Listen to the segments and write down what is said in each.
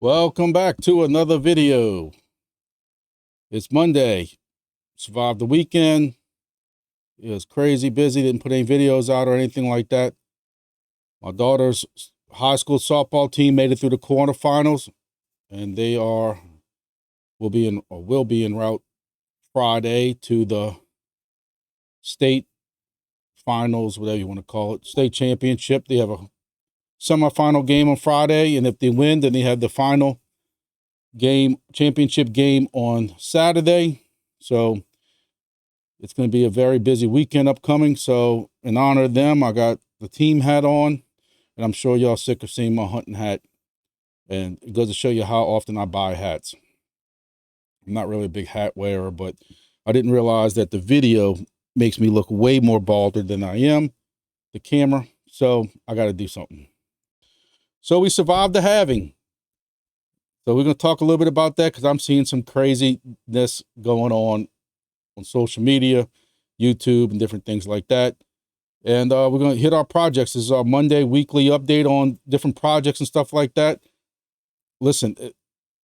Welcome back to another video. It's Monday. Survived the weekend. It was crazy busy. Didn't put any videos out or anything like that. My daughter's high school softball team made it through the quarterfinals, and they will be en route Friday to the state finals, whatever you want to call it, state championship. They have a semifinal game on Friday, and if they win, then they have the final championship game on Saturday. So it's going to be a very busy weekend upcoming. So in honor of them, I got the team hat on, and I'm sure y'all sick of seeing my hunting hat. And it goes to show you how often I buy hats. I'm not really a big hat wearer, but I didn't realize that the video makes me look way more balder than I am, the camera. So I got to do something. So we survived the halving. So we're going to talk a little bit about that because I'm seeing some craziness going on social media, YouTube, and different things like that. And we're going to hit our projects. This is our Monday weekly update on different projects and stuff like that. Listen,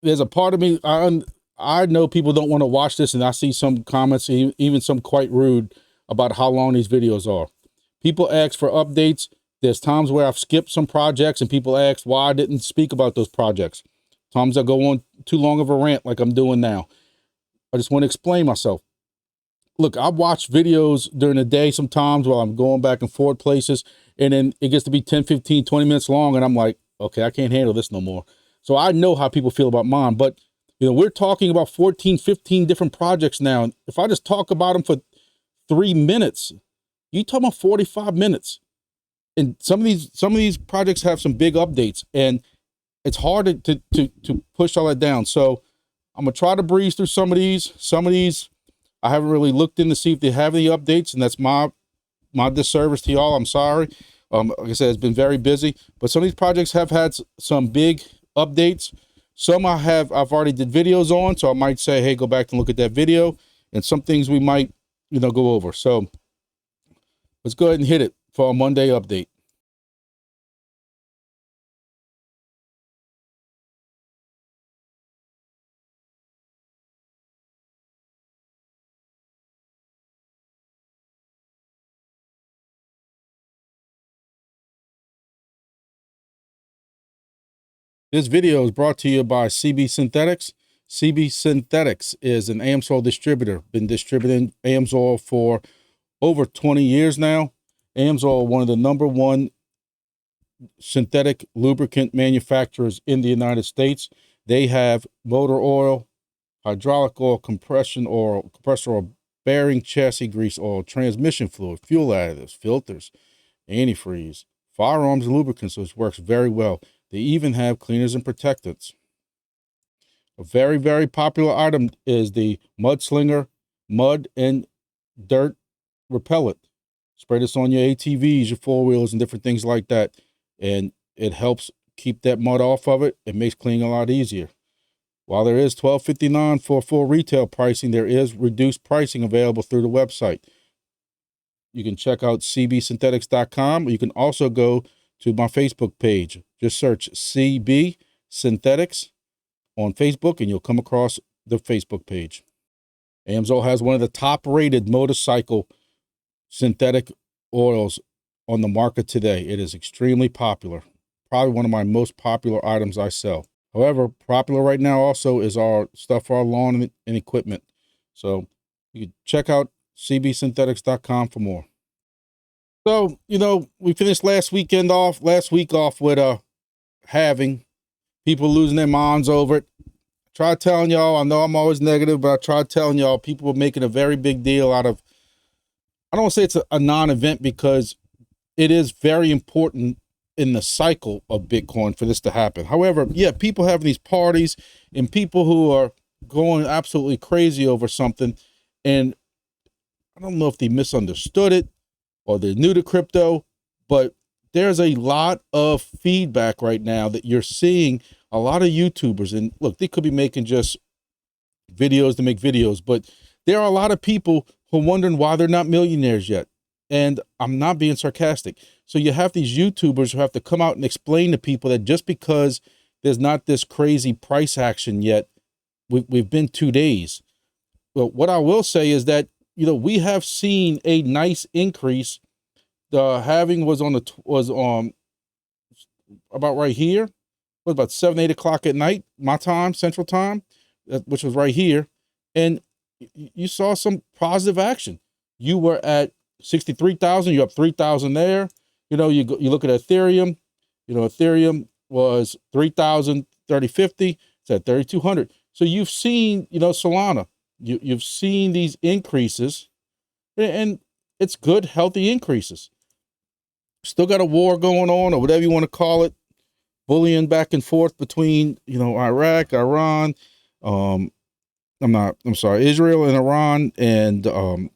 there's a part of me, I know people don't want to watch this, and I see some comments, even some quite rude, about how long these videos are. People ask for updates. There's times where I've skipped some projects and people ask why I didn't speak about those projects. Times I go on too long of a rant like I'm doing now. I just want to explain myself. Look, I watch videos during the day sometimes while I'm going back and forth places, and then it gets to be 10, 15, 20 minutes long, and I'm like, okay, I can't handle this no more. So I know how people feel about mine, but you know, we're talking about 14, 15 different projects now. If I just talk about them for 3 minutes, you talking about 45 minutes. And some of these projects have some big updates, and it's hard to push all that down. So I'm gonna try to breeze through some of these. Some of these I haven't really looked in to see if they have any updates, and that's my disservice to y'all. I'm sorry. Like I said, it's been very busy, but some of these projects have had some big updates. Some I've already did videos on, so I might say, hey, go back and look at that video. And some things we might, go over. So let's go ahead and hit it for our Monday update. This video is brought to you by CB Synthetics. CB Synthetics is an AMSOIL distributor. Been distributing AMSOIL for over 20 years now. AMSOIL, one of the #1 synthetic lubricant manufacturers in the United States. They have motor oil, hydraulic oil, compressor oil, bearing, chassis grease oil, transmission fluid, fuel additives, filters, antifreeze, firearms lubricants, which works very well. They even have cleaners and protectants. A very, very popular item is the Mudslinger mud and dirt repellent. Spray this on your ATVs, your four-wheelers, and different things like that. And it helps keep that mud off of it. It makes cleaning a lot easier. While there is $12.59 for full retail pricing, there is reduced pricing available through the website. You can check out cbsynthetics.com. You can also go to my Facebook page. Just search CB Synthetics on Facebook, and you'll come across the Facebook page. AMSOIL has one of the top-rated motorcycle synthetic oils on the market today. It is extremely popular. Probably one of my most popular items I sell. However, popular right now also is our stuff for our lawn and equipment. So you can check out cbsynthetics.com for more. So, we finished last week off with halving, people losing their minds over it. Try telling y'all, I know I'm always negative, but I tried telling y'all people were making a very big deal out of, I don't want to say it's a non-event because it is very important in the cycle of Bitcoin for this to happen. However, yeah, people having these parties and people who are going absolutely crazy over something, and I don't know if they misunderstood it or they're new to crypto, but there's a lot of feedback right now that you're seeing a lot of YouTubers, and look, they could be making just videos to make videos, but there are a lot of people who are wondering why they're not millionaires yet. And I'm not being sarcastic. So you have these YouTubers who have to come out and explain to people that just because there's not this crazy price action yet. We've been 2 days. But what I will say is that, you know, we have seen a nice increase. The halving was about right here. It was about 7, 8 o'clock at night, my time, Central Time, which was right here. And you saw some positive action. You were at 63,000, you're up 3,000 there. You know, you look at Ethereum, you know, Ethereum was 3,000, 3050, it's at 3,200. So you've seen, you know, Solana, you've seen these increases, and it's good, healthy increases. Still got a war going on, or whatever you want to call it, bullying back and forth between, you know, Iraq, Iran, Israel and Iran, and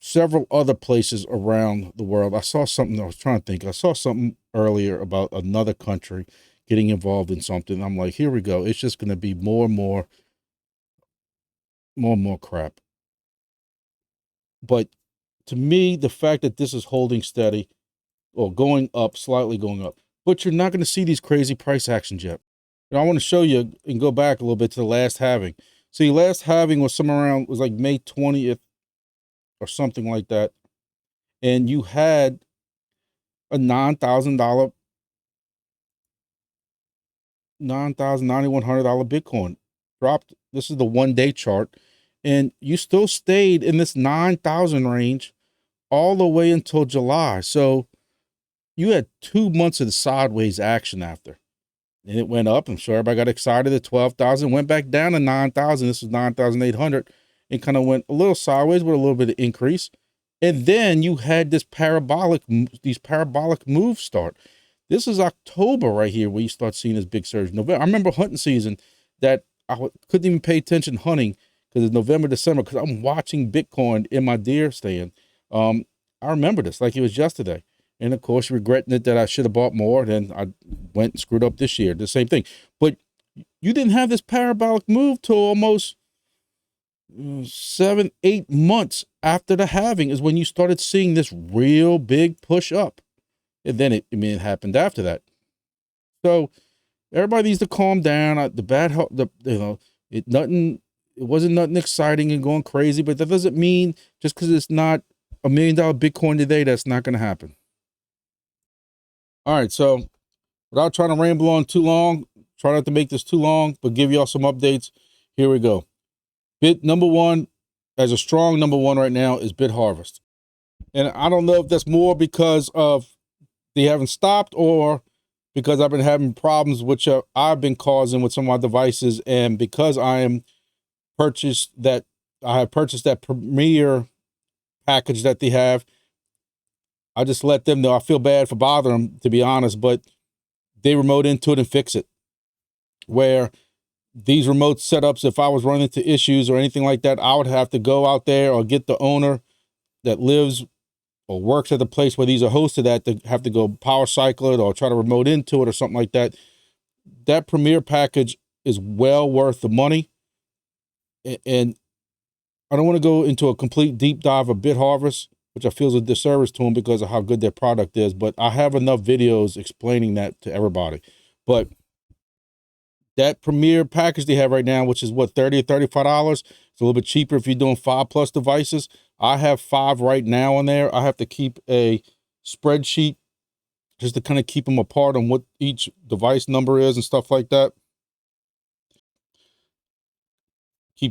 several other places around the world. I saw something, I was trying to think, I saw something earlier about another country getting involved in something. I'm like, here we go. It's just going to be more and more crap. But to me, the fact that this is holding steady or going up, slightly going up, but you're not going to see these crazy price actions yet. And I want to show you and go back a little bit to the last halving. See, last halving was somewhere around, was like May 20th or something like that. And you had a $9,100 Bitcoin dropped. This is the 1 day chart. And you still stayed in this 9,000 range all the way until July. So you had 2 months of the sideways action after. And it went up. I'm sure everybody got excited at 12,000, went back down to 9,000. This was 9,800, and kind of went a little sideways with a little bit of increase. And then you had these parabolic moves start. This is October right here where you start seeing this big surge. November, I remember hunting season that I couldn't even pay attention hunting because it's November, December, because I'm watching Bitcoin in my deer stand. I remember this like it was yesterday. And of course, regretting it that I should have bought more. Then I went and screwed up this year. The same thing. But you didn't have this parabolic move till almost 7, 8 months after the halving is when you started seeing this real big push up. And then it happened after that. So everybody needs to calm down. It wasn't nothing exciting and going crazy, but that doesn't mean just because it's not $1 million Bitcoin today, that's not going to happen. All right, so without trying to ramble on too long, try not to make this too long, but give y'all some updates. Here we go. Number one, as a strong number one right now, is Bitharvest. And I don't know if that's more because of they haven't stopped or because I've been having problems which I've been causing with some of my devices, and because I have purchased that premier package that they have. I just let them know. I feel bad for bothering them, to be honest, but they remote into it and fix it. Where these remote setups, if I was running into issues or anything like that, I would have to go out there or get the owner that lives or works at the place where these are hosted at to have to go power cycle it or try to remote into it or something like that. That premier package is well worth the money. And I don't want to go into a complete deep dive of Bitharvest, which I feel is a disservice to them because of how good their product is. But I have enough videos explaining that to everybody. But that premier package they have right now, which is what, $30 or $35, it's a little bit cheaper if you're doing 5+ devices. I have 5 right now on there. I have to keep a spreadsheet just to kind of keep them apart on what each device number is and stuff like that. I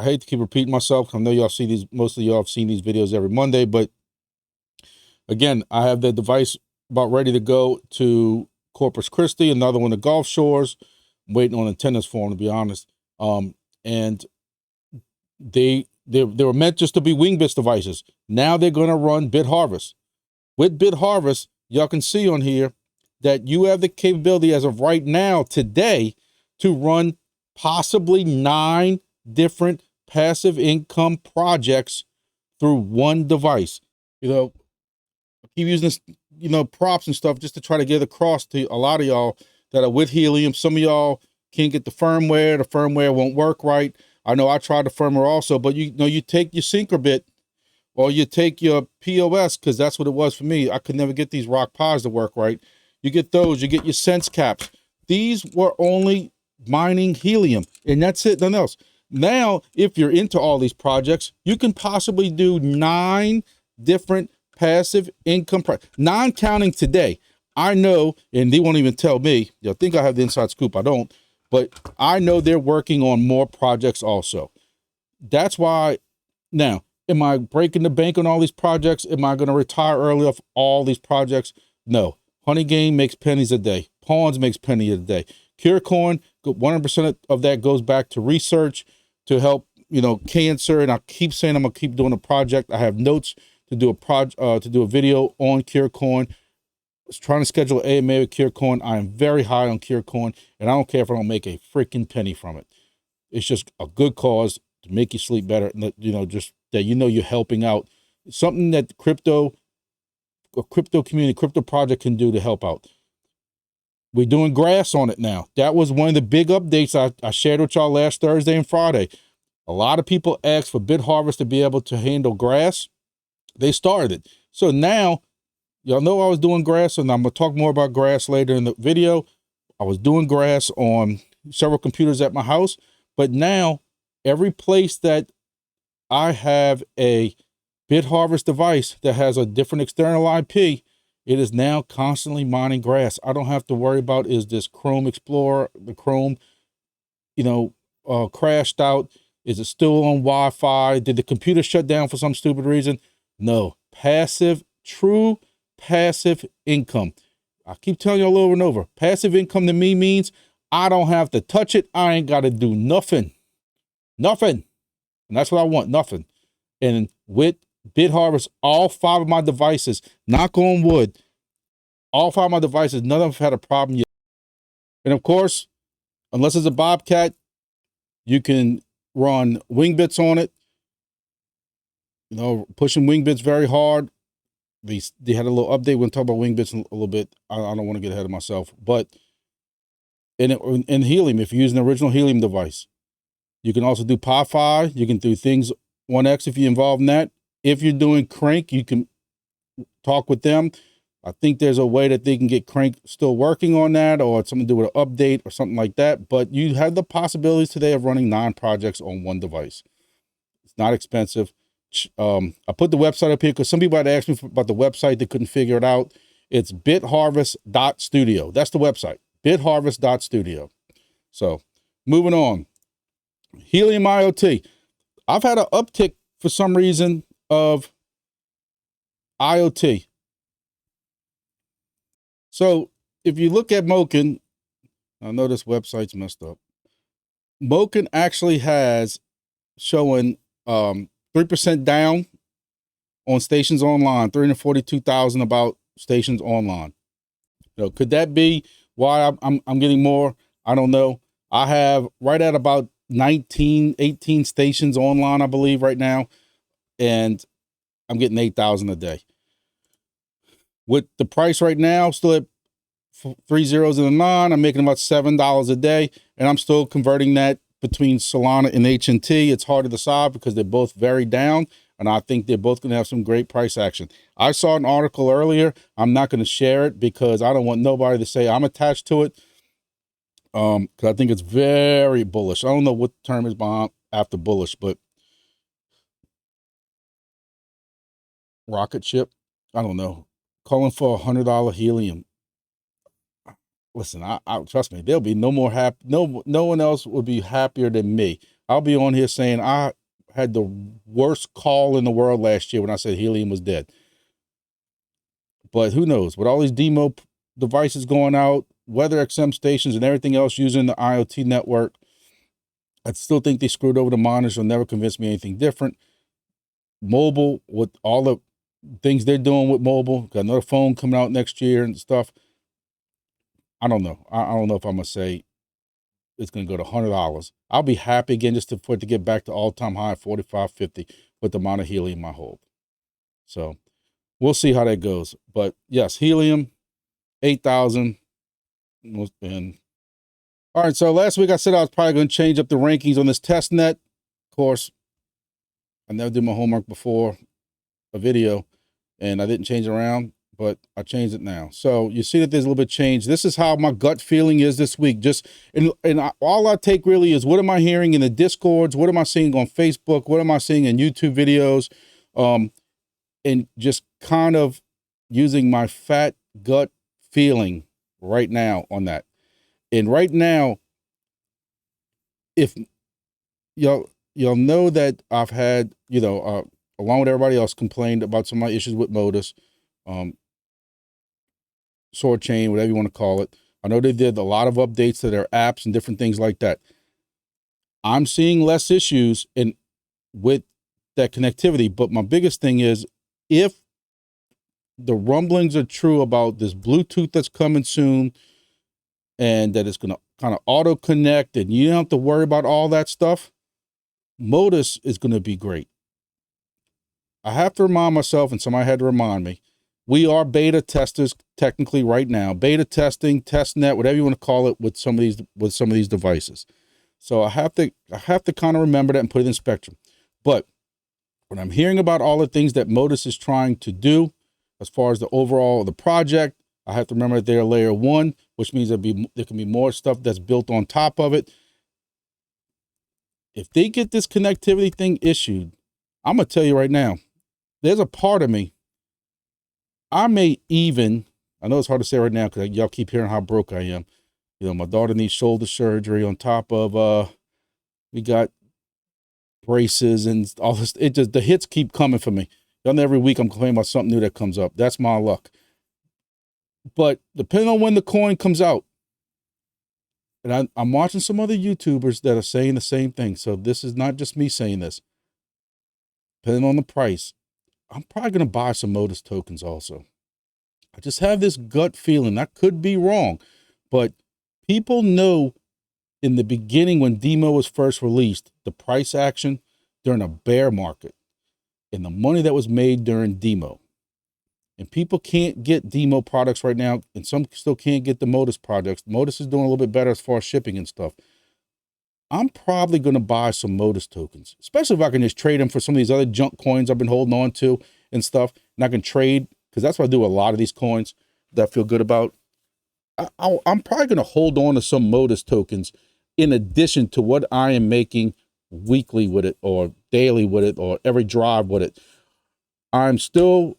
hate to keep repeating myself. I know y'all see these, most of y'all have seen these videos every Monday, but again, I have the device about ready to go to Corpus Christi, another one to Gulf Shores. I'm waiting on antennas for them, to be honest. And they were meant just to be Wingbits devices. Now they're going to run Bitharvest. With Bitharvest, y'all can see on here that you have the capability as of right now, today, to run possibly 9 different passive income projects through one device. You know, I keep using this, props and stuff just to try to get across to a lot of y'all that are with Helium. Some of y'all can't get the firmware won't work right. I know I tried the firmware also, but you take your sync bit or you take your POS, because that's what it was for me. I could never get these rock pods to work right. You get those, you get your sense caps. These were only mining helium, and that's it, nothing else. Now, if you're into all these projects, you can possibly do 9 different passive income, non-counting today. I know, and they won't even tell me, you'll think I have the inside scoop, I don't, but I know they're working on more projects also. That's why, now, am I breaking the bank on all these projects? Am I going to retire early off all these projects? No. Honey Game makes pennies a day. Pawns makes pennies a day. CureCoin, 100% of that goes back to research to help, you know, cancer. And I keep saying I'm gonna keep doing a project. I have notes to do a video on CureCoin. I was trying to schedule an AMA with CureCoin. I am very high on CureCoin, and I don't care if I don't make a freaking penny from it. It's just a good cause to make you sleep better, and you know, just that you know you're helping out. Something that a crypto community, crypto project can do to help out. We're doing grass on it now. That was one of the big updates I shared with y'all last Thursday and Friday. A lot of people asked for Bitharvest to be able to handle grass. They started it. So now, y'all know I was doing grass, and I'm going to talk more about grass later in the video. I was doing grass on several computers at my house, but now every place that I have a Bitharvest device that has a different external IP, it is now constantly mining grass. I don't have to worry about, is this Chrome Explorer, the Chrome, you know, crashed out? Is it still on Wi-Fi? Did the computer shut down for some stupid reason? No. Passive, true passive income. I keep telling y'all over and over, passive income to me means I don't have to touch it. I ain't got to do nothing. Nothing. And that's what I want, nothing. And with Bitharvest, all 5 of my devices, knock on wood, all 5 of my devices, none of them have had a problem yet. And of course, unless it's a Bobcat, you can run Wingbits on it. You know, pushing Wingbits very hard. They had a little update. We'll talk about Wingbits a little bit. I don't want to get ahead of myself. But in Helium, if you're using the original Helium device, you can also do Pi-Fi. You can do things 1X if you're involved in that. If you're doing Crank, you can talk with them. I think there's a way that they can get Crank still working on that, or something to do with an update or something like that. But you have the possibilities today of running 9 projects on one device. It's not expensive. I put the website up here because some people had asked me about the website. They couldn't figure it out. It's bitharvest.studio. That's the website, bitharvest.studio. So moving on. Helium IoT. I've had an uptick for some reason of IoT. So if you look at Moken, I know this website's messed up. Moken actually has showing 3% down on stations online, 342,000 about stations online. You know, could that be why I'm getting more? I don't know. I have right at about 19, 18 stations online, I believe, right now, and I'm getting 8,000 a day. With the price right now, still at 3 zeros and a 9, I'm making about $7 a day, and I'm still converting that between Solana and HNT. It's hard to decide because they're both very down, and I think they're both going to have some great price action. I saw an article earlier. I'm not going to share it because I don't want nobody to say I'm attached to it, because I think it's very bullish. I don't know what the term is behind after bullish, but rocket ship, I don't know. Calling for $100 helium. Listen, I trust me, there'll be no more happy. No one else will be happier than me. I'll be on here saying I had the worst call in the world last year when I said helium was dead. But who knows? With all these DIMO devices going out, weather XM stations, and everything else using the IoT network, I still think they screwed over the miners. They'll never convince me anything different. Mobile, with all the things they're doing with mobile, got another phone coming out next year and stuff. I don't know. I don't know if I'm going to say it's going to go to $100. I'll be happy again just for it to get back to all-time high at 45.50 with the amount of helium I hold. So we'll see how that goes. But yes, helium, 8,000. And all right, so last week I said I was probably going to change up the rankings on this test net. Of course, I never did my homework before a video, and I didn't change it around. but I changed it now. So you see that there's a little bit of change. This is how my gut feeling is this week. Just all I take really is what am I hearing in the Discords? What am I seeing on Facebook? What am I seeing in YouTube videos? And just kind of using my fat gut feeling right now on that. And right now, if y'all know that I've had, along with everybody else, complained about some of my issues with Motus, Sword Chain, whatever you want to call it. I know they did a lot of updates to their apps and different things like that. I'm seeing less issues with that connectivity, but my biggest thing is if the rumblings are true about this Bluetooth that's coming soon and that it's going to kind of auto connect and you don't have to worry about all that stuff, Motus is going to be great. I have to remind myself, and somebody had to remind me, we are beta testers technically right now. Beta testing, testnet, whatever you want to call it, with some of these devices. So I have to kind of remember that and put it in spectrum. But when I'm hearing about all the things that Motus is trying to do, as far as the project, I have to remember that they're layer 1, which means there can be more stuff that's built on top of it. If they get this connectivity thing issued, I'm gonna tell you right now, there's a part of me, I know it's hard to say right now because y'all keep hearing how broke I am. My daughter needs shoulder surgery on top of, we got braces and all this. The hits keep coming for me. Y'all know every week I'm complaining about something new that comes up. That's my luck. But depending on when the coin comes out, and I'm watching some other YouTubers that are saying the same thing. So this is not just me saying this. Depending on the price, I'm probably going to buy some Motus tokens also. I just have this gut feeling. I could be wrong, but people know in the beginning when DIMO was first released, the price action during a bear market and the money that was made during DIMO. And people can't get DIMO products right now, and some still can't get the Motus products. Motus is doing a little bit better as far as shipping and stuff. I'm probably going to buy some Motus tokens, especially if I can just trade them for some of these other junk coins I've been holding on to and stuff. And I can trade, because that's what I do with a lot of these coins that I feel good about. I'm probably going to hold on to some Motus tokens in addition to what I am making weekly with it or daily with it or every drive with it. I'm still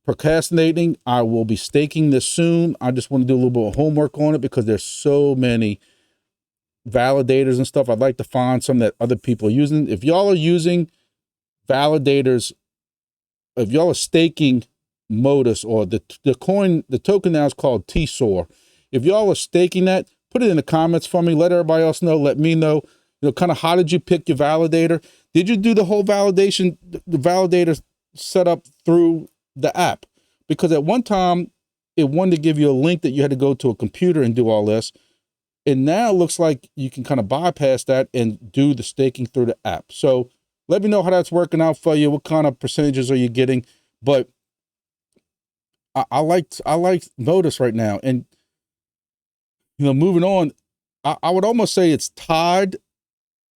procrastinating. I will be staking this soon. I just want to do a little bit of homework on it because there's so many validators and stuff. I'd like to find some that other people are using. If y'all are using validators, if y'all are staking Motus or the token now is called TSOR. If y'all are staking that, put it in the comments for me. Let everybody else know. Let me know. Kind of how did you pick your validator? Did you do the whole validation, the validator setup through the app? Because at one time it wanted to give you a link that you had to go to a computer and do all this. And now it looks like you can kind of bypass that and do the staking through the app. So let me know how that's working out for you. What kind of percentages are you getting? But I like Motus right now. And, moving on, I would almost say it's tied.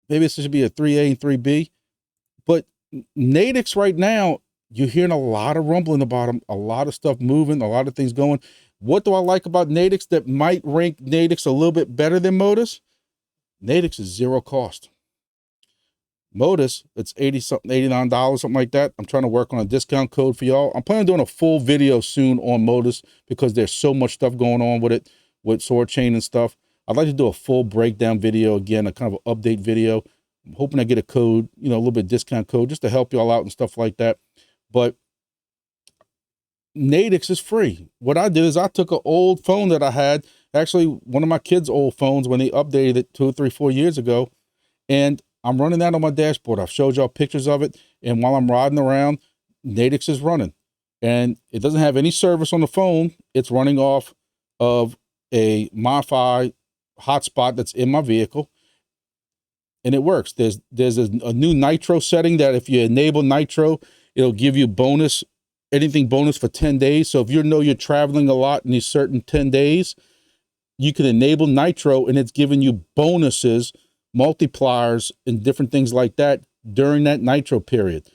Maybe this should be a 3A and 3B. But NATIX right now, you're hearing a lot of rumbling about them, a lot of stuff moving, a lot of things going. What do I like about NATIX that might rank NATIX a little bit better than Motus? NATIX is zero cost. Motus, it's $89, something like that. I'm trying to work on a discount code for y'all. I'm planning on doing a full video soon on Motus because there's so much stuff going on with it, with Sword Chain and stuff. I'd like to do a full breakdown video again, a kind of an update video. I'm hoping I get a code, a little bit discount code just to help y'all out and stuff like that. But NATIX is free. What I did is I took an old phone that I had, actually one of my kids' old phones when they updated it 2 or 3, 4 years ago, and I'm running that on my dashboard. I've showed y'all pictures of it, and while I'm riding around, NATIX is running. And it doesn't have any service on the phone. It's running off of a MiFi hotspot that's in my vehicle, and it works. There's a new Nitro setting that if you enable Nitro, it'll give you anything bonus for 10 days. So if you're traveling a lot in these certain 10 days, you can enable Nitro and it's giving you bonuses, multipliers, and different things like that during that Nitro period.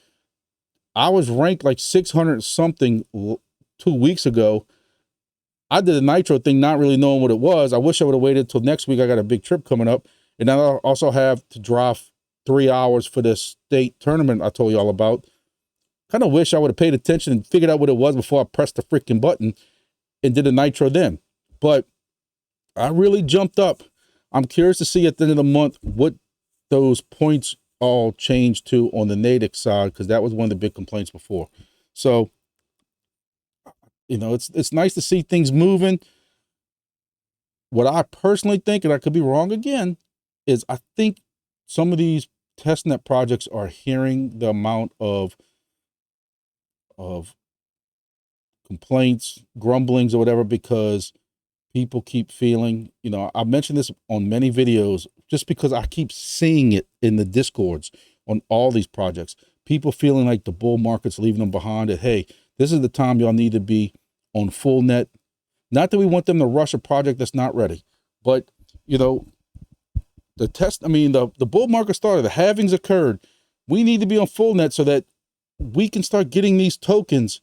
I was ranked like 600 something 2 weeks ago. I did a nitro thing, not really knowing what it was. I wish I would have waited till next week. I got a big trip coming up. And then I also have to drive 3 hours for this state tournament I told you all about. Kind of wish I would have paid attention and figured out what it was before I pressed the freaking button and did a nitro then. But I really jumped up. I'm curious to see at the end of the month what those points all changed to on the NATIX side, because that was one of the big complaints before. So, you know, it's nice to see things moving. What I personally think, and I could be wrong again, is I think some of these testnet projects are hearing the amount of complaints, grumblings, or whatever, because people keep feeling, you know, I mentioned this on many videos, just because I keep seeing it in the discords on all these projects, people feeling like the bull market's leaving them behind. That, hey, this is the time y'all need to be on full net. Not that we want them to rush a project that's not ready, but, you know, the bull market started, the halvings occurred. We need to be on full net so that we can start getting these tokens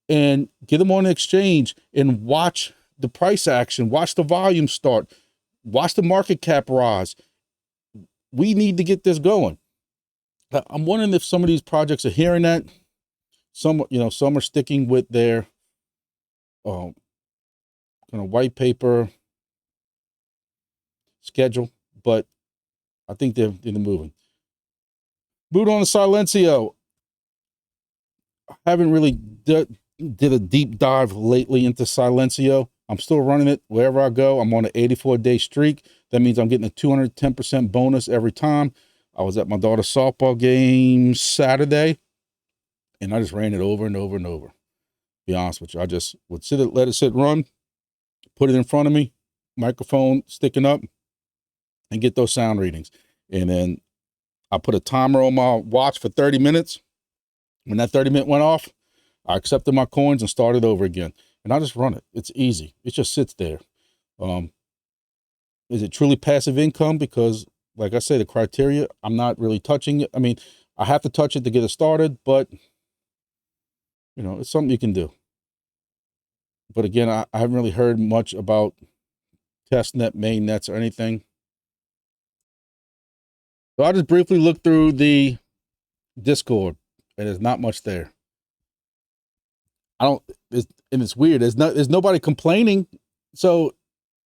and get them on the exchange and watch the price action, watch the volume start, watch the market cap rise. We need to get this going. I'm wondering if some of these projects are hearing that. Some, you know, some are sticking with their kind of white paper schedule, but I think they're moving. Boot on the Silencio. I haven't really did a deep dive lately into Silencio. I'm still running it wherever I go. I'm on an 84-day streak. That means I'm getting a 210% bonus every time. I was at my daughter's softball game Saturday, and I just ran it over and over and over. Be honest with you, I just would let it sit, run, put it in front of me, microphone sticking up, and get those sound readings. And then I put a timer on my watch for 30 minutes. When that 30-minute went off, I accepted my coins and started over again. And I just run it. It's easy. It just sits there. Is it truly passive income? Because, like I say, the criteria, I'm not really touching it. I mean, I have to touch it to get it started, but, you know, it's something you can do. But again, I haven't really heard much about testnet, mainnets, or anything. So I just briefly looked through the Discord, and there's not much there. And it's weird. There's nobody complaining. So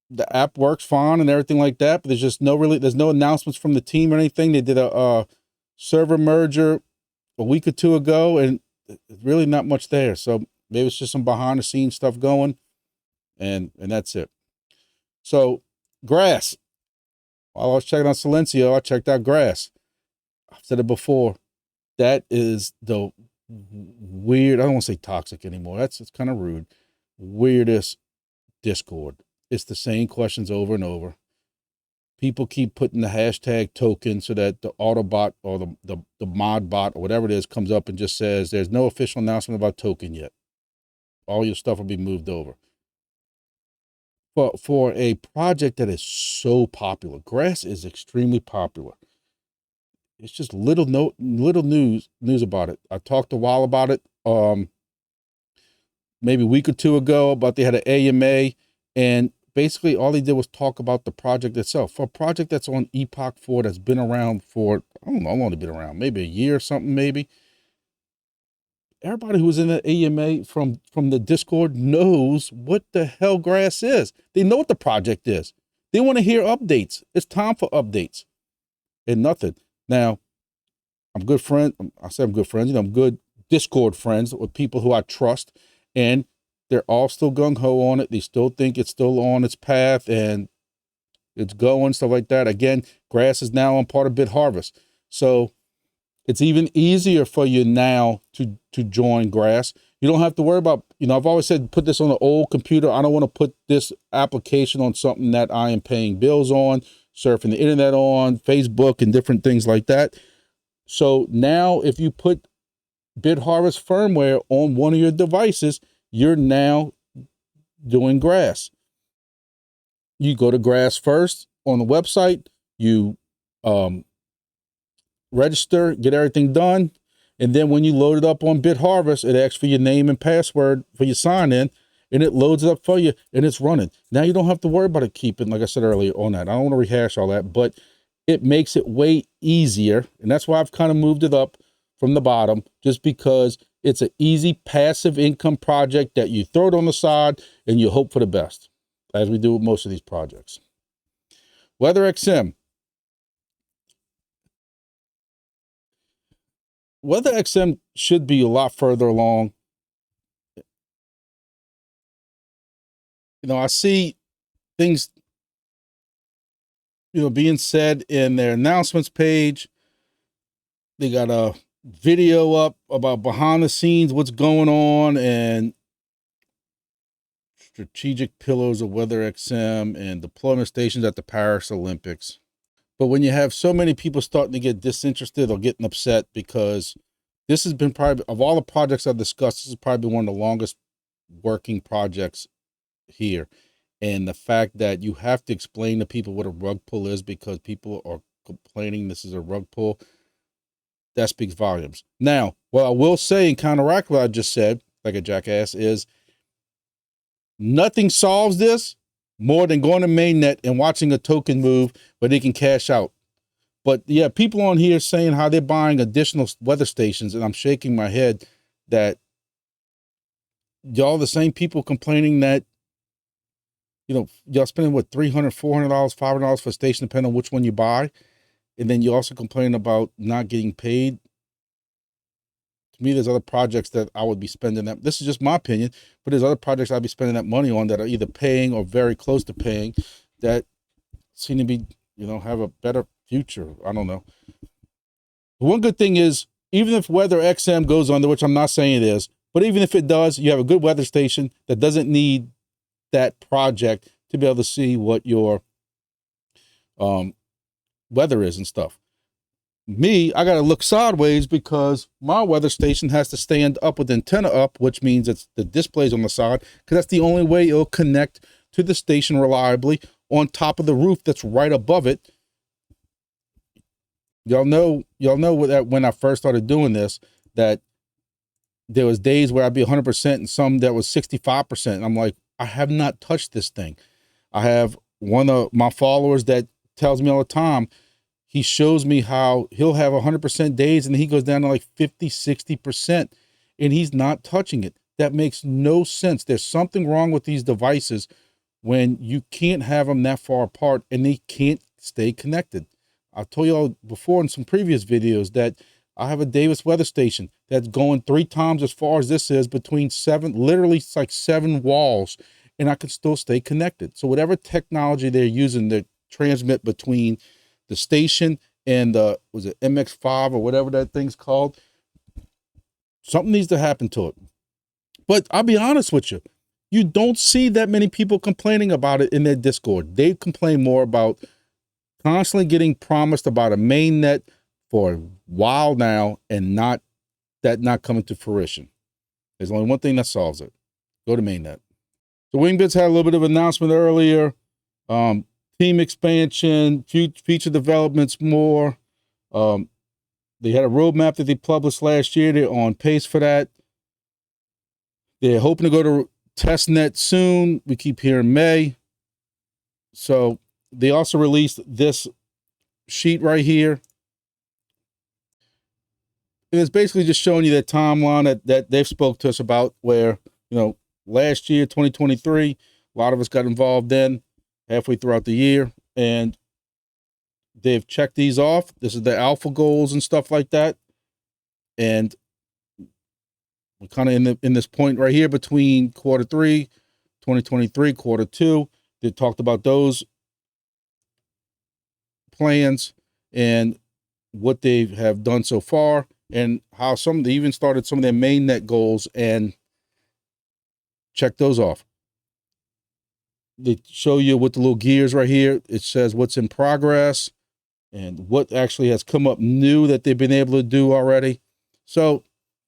the app works fine and everything like that, but there's no announcements from the team or anything. They did a server merger a week or two ago, and there's really not much there. So maybe it's just some behind the scenes stuff going, and that's it. So grass. While I was checking out Silencio, I checked out grass. I've said it before. That is the weird, I don't want to say toxic anymore. It's kind of rude. Weirdest Discord. It's the same questions over and over. People keep putting the hashtag token so that the Autobot or the mod bot or whatever it is comes up and just says, there's no official announcement about token yet. All your stuff will be moved over. But for a project that is so popular, grass is extremely popular. It's just little news about it. I talked a while about it, maybe a week or two ago, about they had an AMA, and basically all they did was talk about the project itself. For a project that's on Epoch 4 that's been around for, I don't know how long it's been around, maybe a year or something, maybe. Everybody who was in the AMA from the Discord knows what the hell grass is. They know what the project is. They want to hear updates. It's time for updates and nothing. Now, I'm good friends. I say I'm good friends. You know, I'm good Discord friends with people who I trust, and they're all still gung-ho on it. They still think it's still on its path and it's going, stuff like that. Again, grass is now on part of Bitharvest. So it's even easier for you now to join grass. You don't have to worry about, you know, I've always said, put this on an old computer. I don't want to put this application on something that I am paying bills on, surfing the internet on, Facebook and different things like that. So now if you put Bitharvest firmware on one of your devices, you're now doing grass. You go to grass first on the website, you register, get everything done, And then when you load it up on Bitharvest, it asks for your name and password for your sign in, and it loads it up for you, and it's running. Now you don't have to worry about it keeping, like I said earlier on that. I don't want to rehash all that, but it makes it way easier. And that's why I've kind of moved it up from the bottom, just because it's an easy passive income project that you throw it on the side and you hope for the best, as we do with most of these projects. WeatherXM. WeatherXM should be a lot further along. You know, I see things, you know, being said in their announcements page. They got a video up about behind the scenes, what's going on, and strategic pillars of WeatherXM and deployment stations at the Paris Olympics. But when you have so many people starting to get disinterested or getting upset, because this has been probably, of all the projects I've discussed, this is probably one of the longest working projects here. And the fact that you have to explain to people what a rug pull is because people are complaining this is a rug pull, that speaks volumes. Now, what I will say and counteract what I just said, like a jackass, is nothing solves this more than going to mainnet and watching a token move where they can cash out. But yeah, people on here saying how they're buying additional weather stations, and I'm shaking my head that y'all the same people complaining that, you know, y'all spending what, $300, $400, $500 for a station, depending on which one you buy. And then you also complain about not getting paid. To me, there's other projects that I would be spending that. This is just my opinion, but there's other projects I'd be spending that money on that are either paying or very close to paying that seem to be, you know, have a better future. I don't know. The one good thing is, even if WeatherXM goes under, which I'm not saying it is, but even if it does, you have a good weather station that doesn't need that project to be able to see what your weather is and stuff. Me, I got to look sideways because my weather station has to stand up with antenna up, which means it's the display's on the side, because that's the only way it'll connect to the station reliably on top of the roof that's right above it. Y'all know that when I first started doing this, that there was days where I'd be 100% and some that was 65%. And I'm like, I have not touched this thing. I have one of my followers that tells me all the time, he shows me how he'll have 100% days and he goes down to like 50, 60%, and he's not touching it. That makes no sense. There's something wrong with these devices when you can't have them that far apart and they can't stay connected. I told y'all before in some previous videos that I have a Davis weather station that's going 3 times as far as this is, between 7, literally it's like 7 walls, and I can still stay connected. So whatever technology they're using to transmit between the station and was it MX5 or whatever that thing's called, something needs to happen to it. But I'll be honest with you, you don't see that many people complaining about it in their Discord. They complain more about constantly getting promised about a mainnet for a while now and not coming to fruition. There's only one thing that solves it. Go to mainnet. So Wingbits had a little bit of announcement earlier. Team expansion, feature developments more. They had a roadmap that they published last year. They're on pace for that. They're hoping to go to testnet soon. We keep hearing May. So they also released this sheet right here. And it's basically just showing you that timeline that they've spoke to us about, where, you know, last year, 2023, a lot of us got involved then, halfway throughout the year, and they've checked these off. This is the alpha goals and stuff like that. And we're kind of in this point right here between Q3, 2023, Q2. They talked about those plans and what they have done so far, and how they even started some of their mainnet goals and check those off. They show you with the little gears right here. It says what's in progress and what actually has come up new that they've been able to do already. So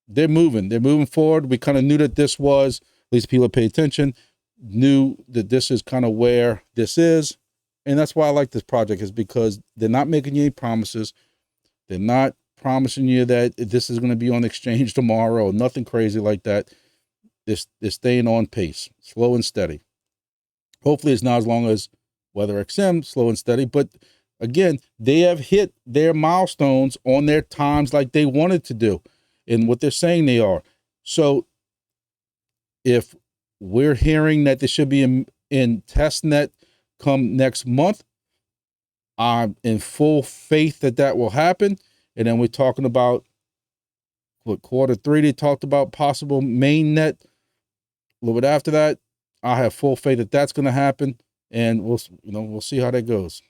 they're moving forward. We kind of knew that this was, at least people that pay attention, knew that this is kind of where this is. And that's why I like this project, is because they're not making you any promises. They're not promising you that this is going to be on exchange tomorrow. Nothing crazy like that. They're staying on pace, slow and steady. Hopefully it's not as long as Weather XM, slow and steady. But again, they have hit their milestones on their times like they wanted to do and what they're saying they are. So if we're hearing that they should be in testnet come next month, I'm in full faith that that will happen. And then we're talking about what, Q3, they talked about possible mainnet. A little bit after that, I have full faith that that's going to happen, and we'll see how that goes.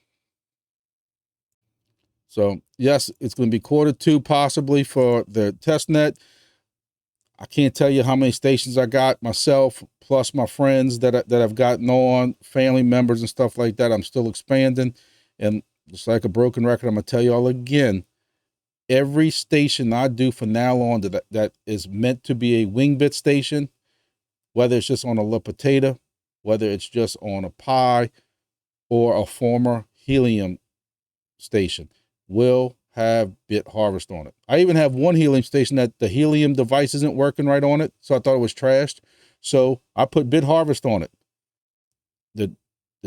So yes, it's going to be Q2 possibly for the testnet. I can't tell you how many stations I got myself, plus my friends that I've gotten on, family members and stuff like that. I'm still expanding, and just like a broken record, I'm gonna tell you all again. Every station I do from now on that is meant to be a Wingbits station, whether it's just on a La Potato, whether it's just on a Pi, or a former Helium station, will have Bitharvest on it. I even have one Helium station that the Helium device isn't working right on it, so I thought it was trashed. So I put Bitharvest on it. The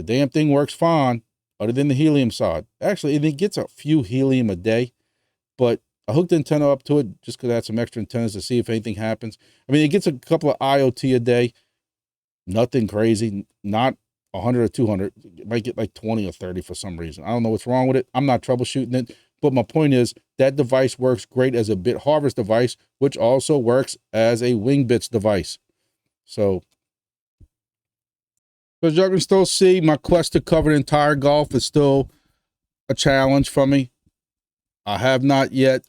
damn thing works fine, other than the Helium side. Actually, it gets a few Helium a day, but I hooked the antenna up to it just because I had some extra antennas to see if anything happens. I mean, it gets a couple of IoT a day. Nothing crazy, not 100 or 200. It might get like 20 or 30 for some reason. I don't know what's wrong with it. I'm not troubleshooting it. But my point is that device works great as a Bitharvest device, which also works as a Wingbits device. So as y'all can still see, my quest to cover the entire Gulf is still a challenge for me. I have not yet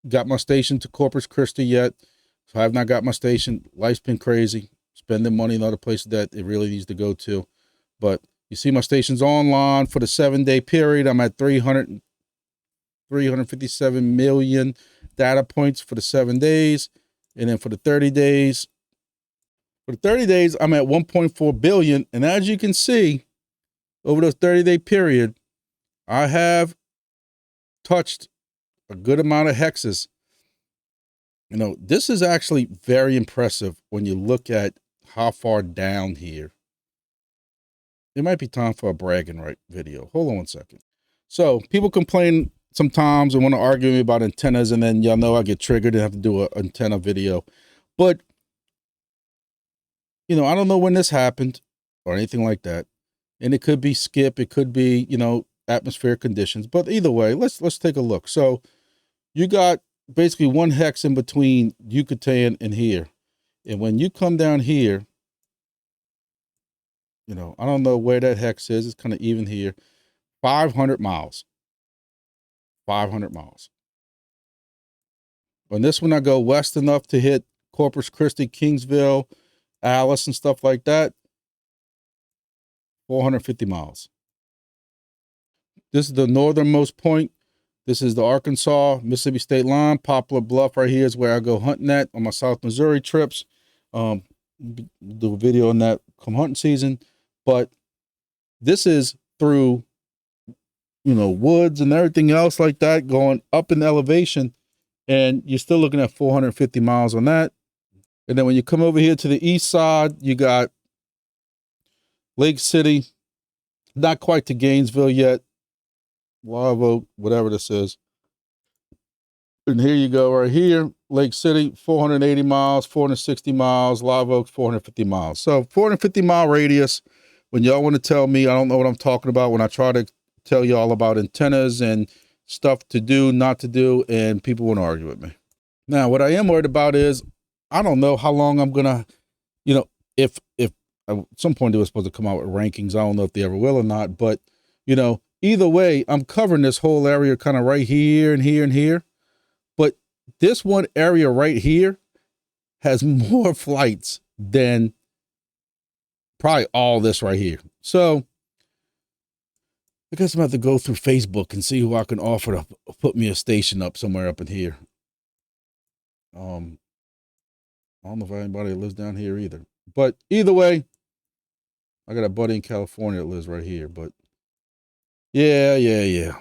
got my station to Corpus Christi yet. So I have not got my station. Life's been crazy. Spending money in other places that it really needs to go to. But you see my station's online for the 7-day period. I'm at 357 million data points for the 7 days. And then for the 30 days, I'm at 1.4 billion. And as you can see, over those 30-day period, I have touched a good amount of hexes. You know, this is actually very impressive when you look at how far down here. It might be time for a bragging right video. Hold on one second. So people complain sometimes and want to argue with me about antennas, and then y'all know I get triggered and have to do an antenna video. But, you know, I don't know when this happened or anything like that. And it could be skip, it could be, you know, atmospheric conditions. But either way, let's take a look. So you got basically one hex in between Yucatan and here. And when you come down here, you know, I don't know where that hex is. It's kind of even here. 500 miles. 500 miles. On this one, I go west enough to hit Corpus Christi, Kingsville, Alice, and stuff like that. 450 miles. This is the northernmost point. This is the Arkansas, Mississippi state line. Poplar Bluff right here is where I go hunting at on my South Missouri trips. Do a video on that come hunting season. But this is through, you know, woods and everything else like that, going up in elevation, and you're still looking at 450 miles on that. And then when you come over here to the east side, you got Lake City, not quite to Gainesville yet, Live Oak, whatever this is. And here you go right here, Lake City, 480 miles, 460 miles, Live Oak, 450 miles. So 450 mile radius. When y'all want to tell me I don't know what I'm talking about, when I try to tell you all about antennas and stuff to do, not to do, and people want to argue with me. Now, what I am worried about is I don't know how long I'm going to, you know, if at some point they were supposed to come out with rankings. I don't know if they ever will or not, but, you know, either way, I'm covering this whole area kind of right here and here and here. But this one area right here has more flights than probably all this right here. So I guess I'm going to have to go through Facebook and see who I can offer to put me a station up somewhere up in here. I don't know if anybody lives down here either. But either way, I got a buddy in California that lives right here. But yeah.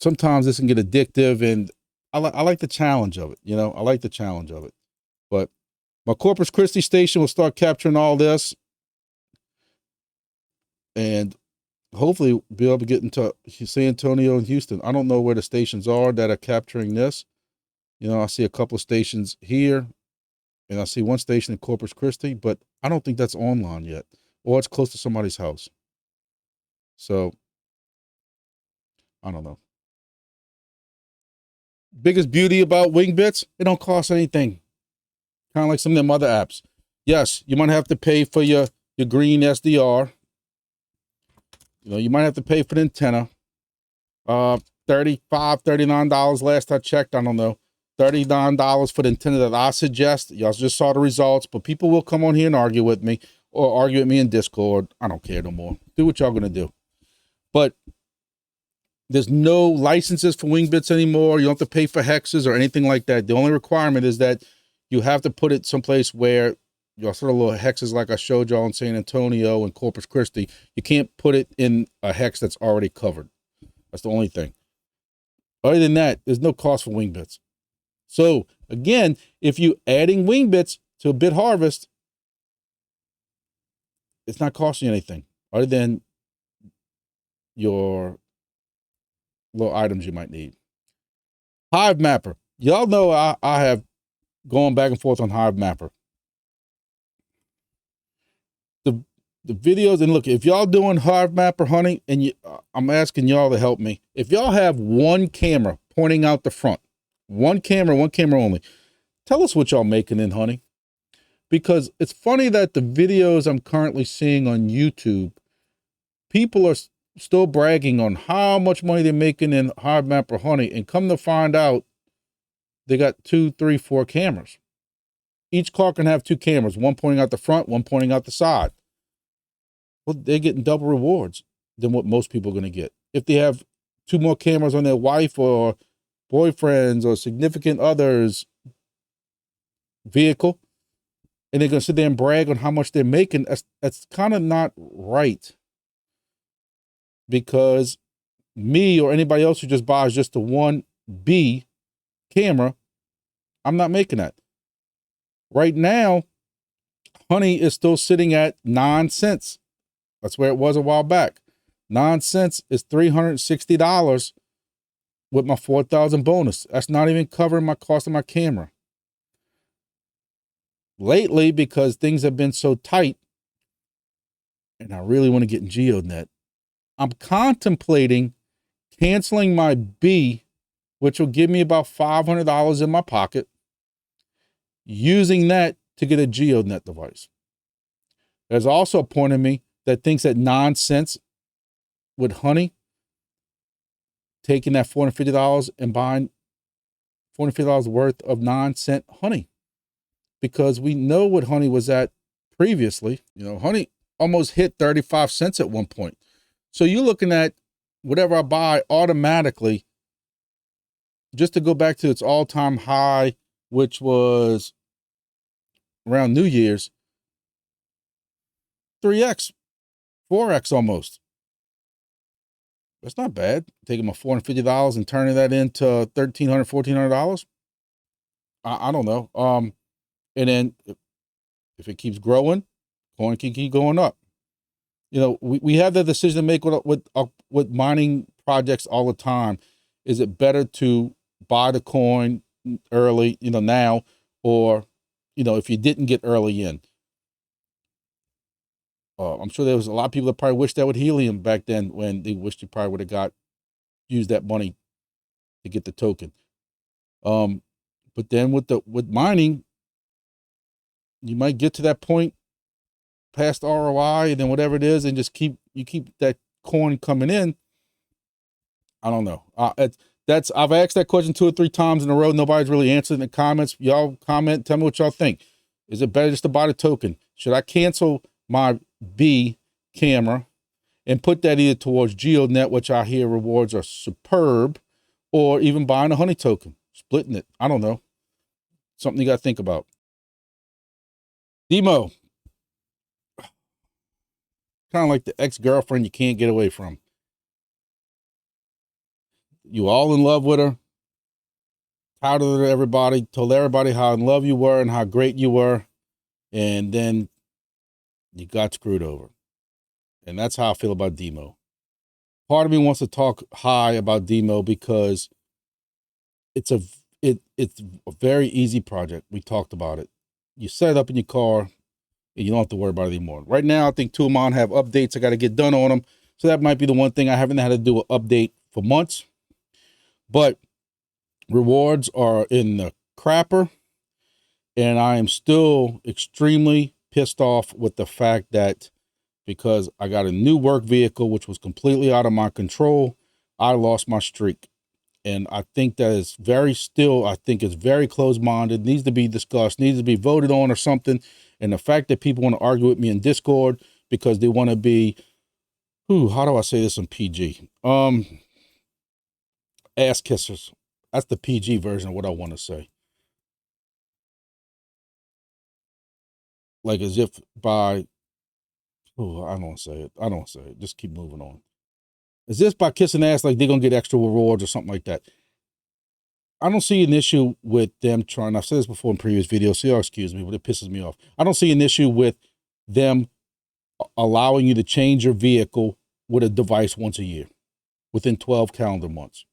Sometimes this can get addictive, and I like the challenge of it. You know, I like the challenge of it. But my Corpus Christi station will start capturing all this, and hopefully be able to get into San Antonio and Houston. I don't know where the stations are that are capturing this. You know, I see a couple of stations here, and I see one station in Corpus Christi, but I don't think that's online yet, or it's close to somebody's house. So I don't know. Biggest beauty about Wingbits, it don't cost anything. Kind of like some of them other apps. Yes, you might have to pay for your green SDR. You know, you might have to pay for the antenna. $35, $39 last I checked. I don't know. $39 for the antenna that I suggest. Y'all just saw the results, but people will come on here and argue with me, or argue with me in Discord. I don't care no more. Do what y'all gonna do. But there's no licenses for Wingbits anymore. You don't have to pay for hexes or anything like that. The only requirement is that you have to put it someplace where your sort of little hexes like I showed y'all in San Antonio and Corpus Christi. You can't put it in a hex that's already covered. That's the only thing. Other than that, there's no cost for Wingbits. So again, if you adding Wingbits to Bitharvest, it's not costing you anything other than your little items you might need. Hive Mapper. Y'all know I have gone back and forth on Hive Mapper. The videos, and look, if y'all doing Hive Mapper hunting, and I'm asking y'all to help me. If y'all have one camera pointing out the front, one camera only, tell us what y'all making in hunting. Because it's funny that the videos I'm currently seeing on YouTube, people are still bragging on how much money they're making in Hive Mapper hunting, and come to find out, they got 2, 3, 4 cameras. Each car can have 2 cameras, one pointing out the front, one pointing out the side. Well, they're getting double rewards than what most people are going to get. If they have 2 more cameras on their wife or boyfriends or significant others' vehicle, and they're going to sit there and brag on how much they're making, that's kind of not right. Because me or anybody else who just buys just the 1B camera, I'm not making that. Right now, honey is still sitting at 9 cents. That's where it was a while back. 9 cents is $360 with my 4,000 bonus. That's not even covering my cost of my camera. Lately, because things have been so tight, and I really want to get in GEODNET, I'm contemplating canceling my B, which will give me about $500 in my pocket, using that to get a GEODNET device. There's also a point in me that thinks that 9 cents with honey, taking that $450 and buying $450 worth of 9 cent honey, because we know what honey was at previously. You know, honey almost hit 35 cents at one point. So you're looking at whatever I buy automatically, just to go back to its all-time high, which was around New Year's, 3x, 4x almost. That's not bad. Taking my $450 and turning that into $1,300, $1,400. I don't know. And then if it keeps growing, coin can keep going up. You know, we have that decision to make with mining projects all the time. Is it better to buy the coin early, you know, now, or, you know, if you didn't get early in? I'm sure there was a lot of people that probably wished that with Helium back then, when they wished you probably would have used that money to get the token. But then with mining, you might get to that point past ROI, and then whatever it is, and just keep that coin coming in. I don't know. I've asked that question 2 or 3 times in a row. Nobody's really answered in the comments. Y'all comment, tell me what y'all think. Is it better just to buy the token? Should I cancel my B camera and put that either towards GEODNET, which I hear rewards are superb, or even buying a honey token, splitting it? I don't know. Something you got to think about. DIMO. Kind of like the ex-girlfriend you can't get away from. You all in love with her. touted everybody, told everybody how in love you were and how great you were, and then you got screwed over. And that's how I feel about DIMO. Part of me wants to talk high about DIMO because it's a very easy project. We talked about it. You set it up in your car and you don't have to worry about it anymore. Right now, I think two of mine have updates I got to get done on them. So that might be the one thing I haven't had to do an update for months. But rewards are in the crapper. And I am still extremely pissed off with the fact that because I got a new work vehicle, which was completely out of my control, I lost my streak. And I think that is I think it's very close-minded, needs to be discussed, needs to be voted on or something. And the fact that people want to argue with me in Discord because they want to be, how do I say this in PG? Ass kissers. That's the PG version of what I want to say. Like as if by, I don't want to say it. I don't want to say it. Just keep moving on. As if by kissing ass, like they're going to get extra rewards or something like that. I don't see an issue with them trying, I've said this before in previous videos, so y'all excuse me, but it pisses me off. I don't see an issue with them allowing you to change your vehicle with a device once a year, within 12 calendar months,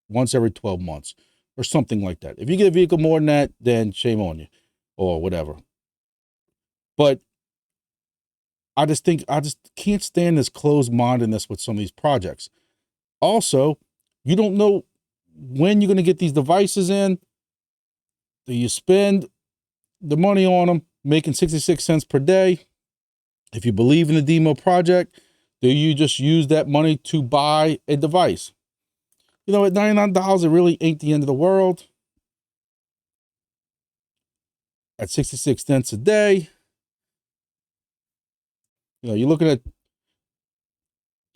once every 12 months, or something like that. If you get a vehicle more than that, then shame on you, or whatever. But I just can't stand this closed-mindedness with some of these projects. Also, you don't know when you're going to get these devices in. Do you spend the money on them, making 66 cents per day? If you believe in the DIMO project, do you just use that money to buy a device? You know, at $99, it really ain't the end of the world. At 66 cents a day, you know, you're looking at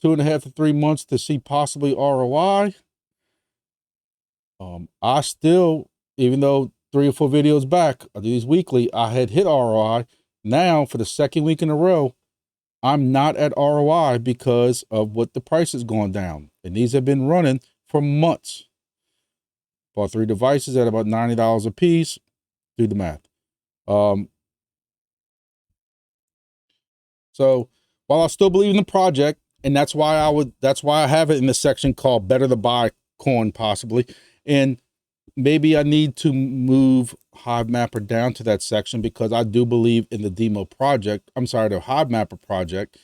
2.5 to 3 months to see possibly ROI. I still, even though 3 or 4 videos back, I do these weekly, I had hit ROI. Now, for the second week in a row, I'm not at ROI because of what the price has gone down. And these have been running for months. Bought 3 devices at about $90 a piece. Do the math. So while I still believe in the project, and that's why I have it in the section called Better to Buy Coin possibly. And maybe I need to move Hive Mapper down to that section because I do believe in the DIMO project. I'm sorry, the Hive Mapper project.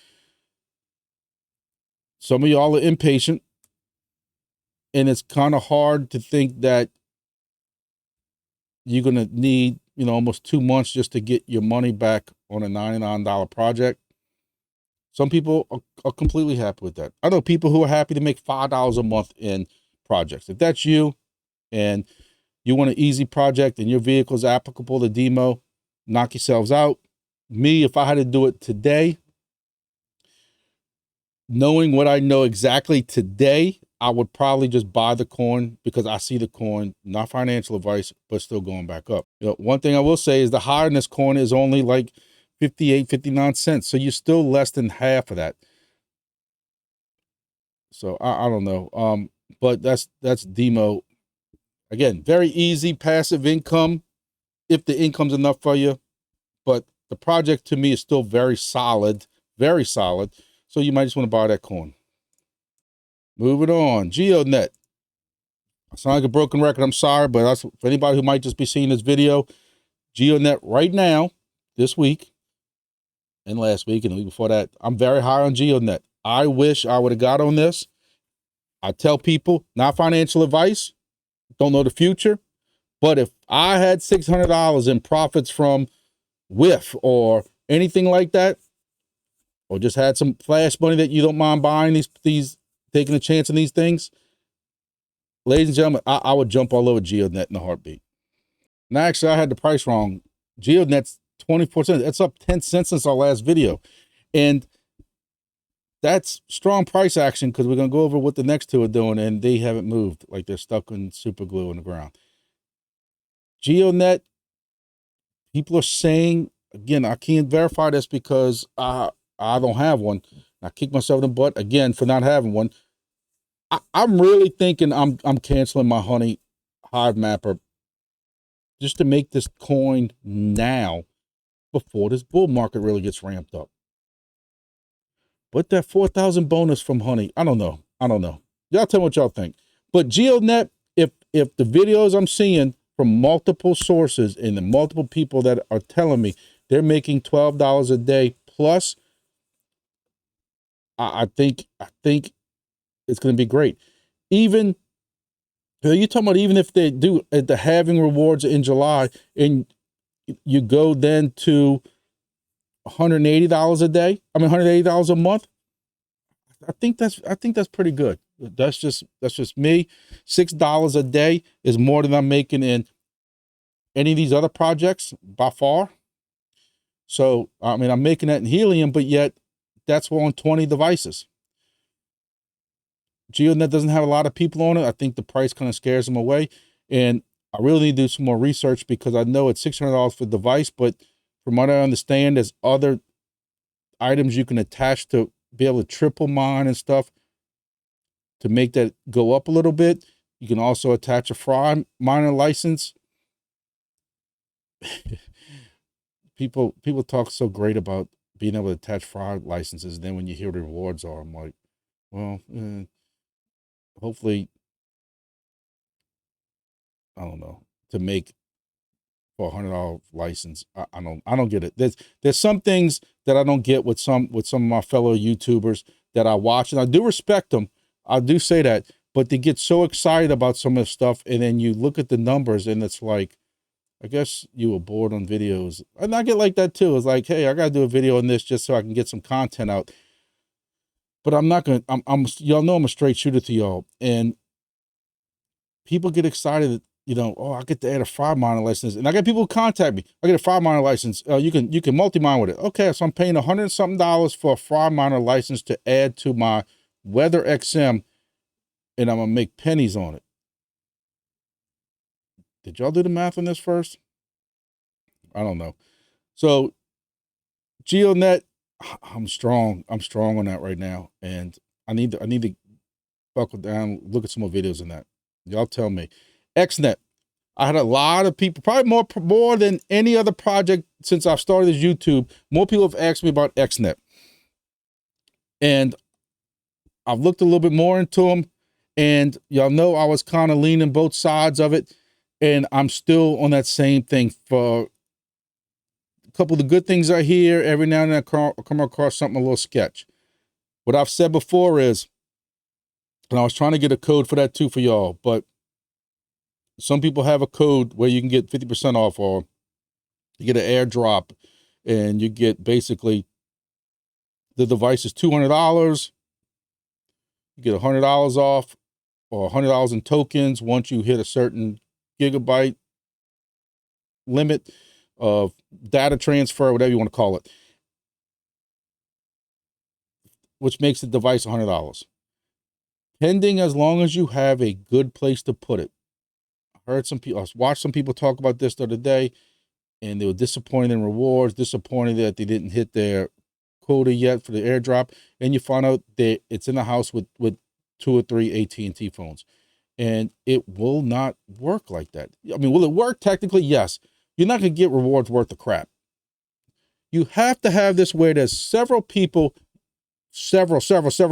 Some of y'all are impatient, and it's kind of hard to think that you're going to need, you know, almost 2 months just to get your money back on a $99 project. Some people are completely happy with that. I know people who are happy to make $5 a month in projects. If that's you and you want an easy project and your vehicle is applicable to DIMO, knock yourselves out. Me, if I had to do it today, knowing what I know exactly today, I would probably just buy the coin because I see the coin, not financial advice, but still going back up. You know, one thing I will say is the higher in this coin is only like 58, 59 cents. So you're still less than half of that. So I don't know. But that's DIMO. Again, very easy passive income if the income's enough for you. But the project to me is still very solid, very solid. So you might just want to buy that coin. Moving on, GEODNET. I sound like a broken record. I'm sorry, but that's for anybody who might just be seeing this video. GEODNET right now, this week, and last week, and the week before that, I'm very high on GEODNET. I wish I would have got on this. I tell people, not financial advice, don't know the future, but if I had $600 in profits from WIF or anything like that, or just had some flash money that you don't mind buying these taking a chance on these things, ladies and gentlemen, I would jump all over GEODNET in a heartbeat. Now, actually, I had the price wrong. GEODNET's 24 cents. That's up 10 cents since our last video. And that's strong price action because we're going to go over what the next two are doing, and they haven't moved. Like they're stuck in super glue in the ground. GEODNET, people are saying, again, I can't verify this because I don't have one. I kick myself in the butt, again, for not having one. I'm really thinking I'm canceling my Hive Mapper just to make this coin now before this bull market really gets ramped up. But that 4,000 bonus from Honey, I don't know. Y'all tell me what y'all think. But GEODNET, if the videos I'm seeing from multiple sources and the multiple people that are telling me they're making $12 a day plus, I think it's going to be great. Even you're talking about even if they do the halving rewards in July and you go then to $180 a day, I mean $180 a month, I think that's pretty good. That's just me. $6 a day is more than I'm making in any of these other projects by far. So I mean, I'm making that in Helium, but yet that's on 20 devices. GeoDNet doesn't have a lot of people on it. I think the price kind of scares them away. And I really need to do some more research because I know it's $600 for the device, but from what I understand, there's other items you can attach to be able to triple mine and stuff to make that go up a little bit. You can also attach a fry miner license. People talk so great about being able to attach fry licenses. And then when you hear the rewards are, I'm like, well, hopefully, I don't know, to make for $100 license. I don't get it. There's some things that I don't get with some of my fellow YouTubers that I watch, and I do respect them. I do say that, but they get so excited about some of the stuff, and then you look at the numbers, and it's like, I guess you were bored on videos, and I get like that too. It's like, hey, I got to do a video on this just so I can get some content out. But I'm not gonna. Y'all know I'm a straight shooter to y'all, and people get excited. You know, oh, I get to add a fry miner license, and I get people who contact me. I get a fry miner license. You can multi-mine with it. Okay, so I'm paying $100 something for a fry miner license to add to my Weather XM, and I'm gonna make pennies on it. Did y'all do the math on this first? I don't know. So GeoDNet, I'm strong on that right now, and I need to buckle down, look at some more videos on that. Y'all tell me. XNET. I had a lot of people, probably more than any other project since I've started this YouTube. More people have asked me about XNET. And I've looked a little bit more into them. And y'all know I was kind of leaning both sides of it. And I'm still on that same thing. For a couple of the good things I hear, every now and then I come across something a little sketch. What I've said before is, and I was trying to get a code for that too for y'all, but some people have a code where you can get 50% off, or you get an airdrop and you get basically the device is $200. You get $100 off or $100 in tokens once you hit a certain gigabyte limit of data transfer, whatever you want to call it, which makes the device $100. Pending as long as you have a good place to put it. I watched some people talk about this the other day, and they were disappointed in rewards, disappointed that they didn't hit their quota yet for the airdrop, and you find out that it's in a house with 2 or 3 AT&T phones, and it will not work like that. I mean, will it work? Technically, yes. You're not going to get rewards worth of crap. You have to have this where there's several people, several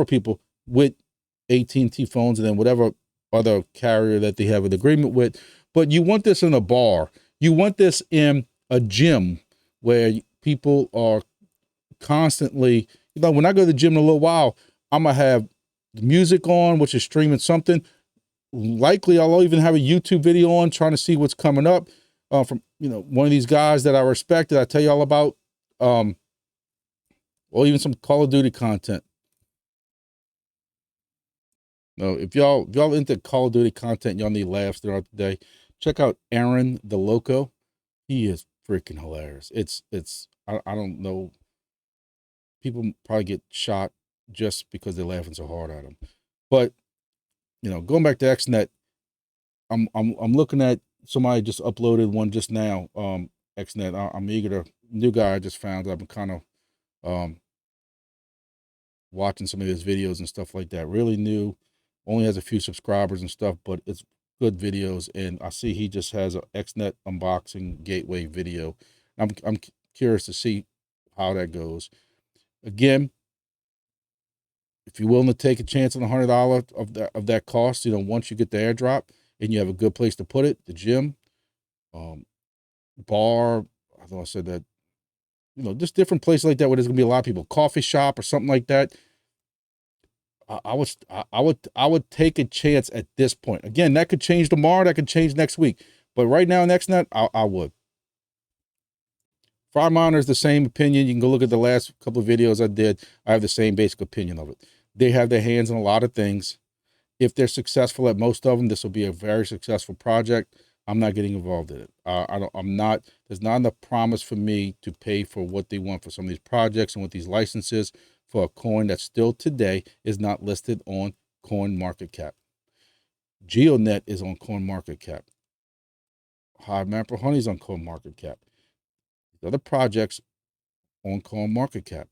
people with AT&T phones, and then whatever other carrier that they have an agreement with. But you want this in a bar. You want this in a gym where people are constantly, you know, when I go to the gym in a little while, I'm going to have music on, which is streaming something. Likely, I'll even have a YouTube video on trying to see what's coming up from, you know, one of these guys that I respect that I tell you all about, or even some Call of Duty content. No, if y'all into Call of Duty content, y'all need laughs throughout the day, check out Aaron the Loco. He is freaking hilarious. I don't know. People probably get shot just because they're laughing so hard at him. But, you know, going back to XNET, I'm looking at somebody just uploaded one just now. XNET. I'm eager to, new guy I just found. I've been kind of watching some of his videos and stuff like that. Really new, only has a few subscribers and stuff, but it's good videos, and I see he just has a XNET unboxing gateway video. I'm curious to see how that goes. Again, if you're willing to take a chance on $100 of that cost, you know, once you get the airdrop and you have a good place to put it, the gym, bar, I thought I said that, you know, just different places like that where there's gonna be a lot of people, coffee shop or something like that. I would take a chance at this point. Again, that could change tomorrow, that could change next week, but right now, XNET, I would. Fry Monitor is the same opinion. You can go look at the last couple of videos I did. I have the same basic opinion of it. They have their hands on a lot of things. If they're successful at most of them, this will be a very successful project. I'm not getting involved in it. There's not enough promise for me to pay for what they want for some of these projects and with these licenses for a coin that still today is not listed on CoinMarketCap. GEODNET is on CoinMarketCap. Hive Mapper Honey's on CoinMarketCap. The other projects on CoinMarketCap.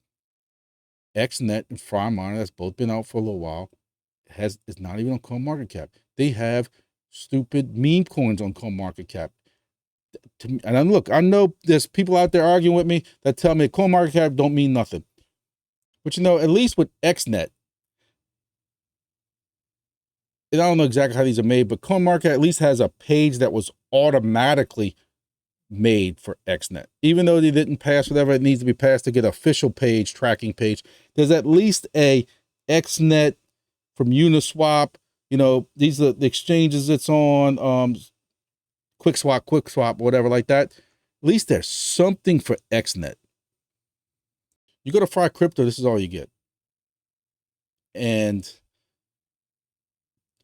XNET and Fry Monitor, that's both been out for a little while, is not even on CoinMarketCap. They have stupid meme coins on CoinMarketCap. And look, I know there's people out there arguing with me that tell me CoinMarketCap don't mean nothing. But you know, at least with XNET, and I don't know exactly how these are made, but CoinMarketCap at least has a page that was automatically made for XNET. Even though they didn't pass whatever it needs to be passed to get an official page, tracking page, there's at least a XNET from Uniswap. You know, these are the exchanges it's on, QuickSwap, whatever like that. At least there's something for XNET. You go to Fry Crypto, this is all you get. And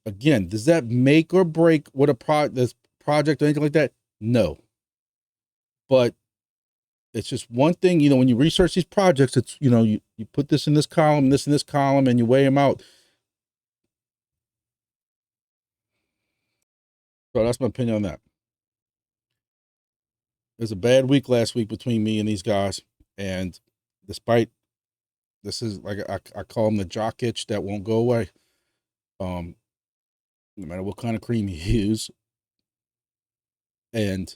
again, does that make or break what this project or anything like that? No. But it's just one thing, you know, when you research these projects, it's, you know, you put this in this column, this in this column, and you weigh them out. So that's my opinion on that. It was a bad week last week between me and these guys. And despite, this is like, I call them the jock itch that won't go away. No matter what kind of cream you use. And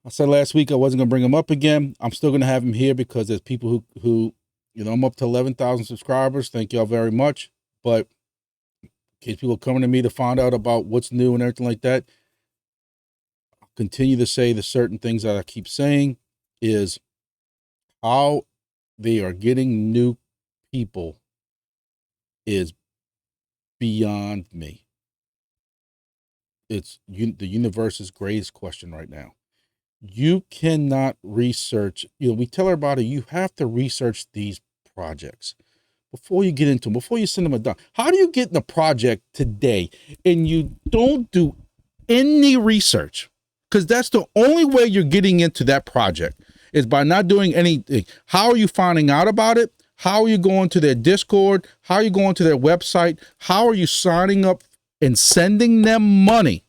I said last week I wasn't going to bring him up again. I'm still going to have him here because there's people who, you know, I'm up to 11,000 subscribers. Thank y'all very much. But in case people are coming to me to find out about what's new and everything like that, I'll continue to say the certain things that I keep saying is how they are getting new people is beyond me. It's the universe's greatest question right now. You cannot research, you know, we tell everybody you have to research these projects before you get into them, before you send them a done. How do you get in a project today and you don't do any research? Because that's the only way you're getting into that project is by not doing anything. How are you finding out about it? How are you going to their Discord? How are you going to their website? How are you signing up and sending them money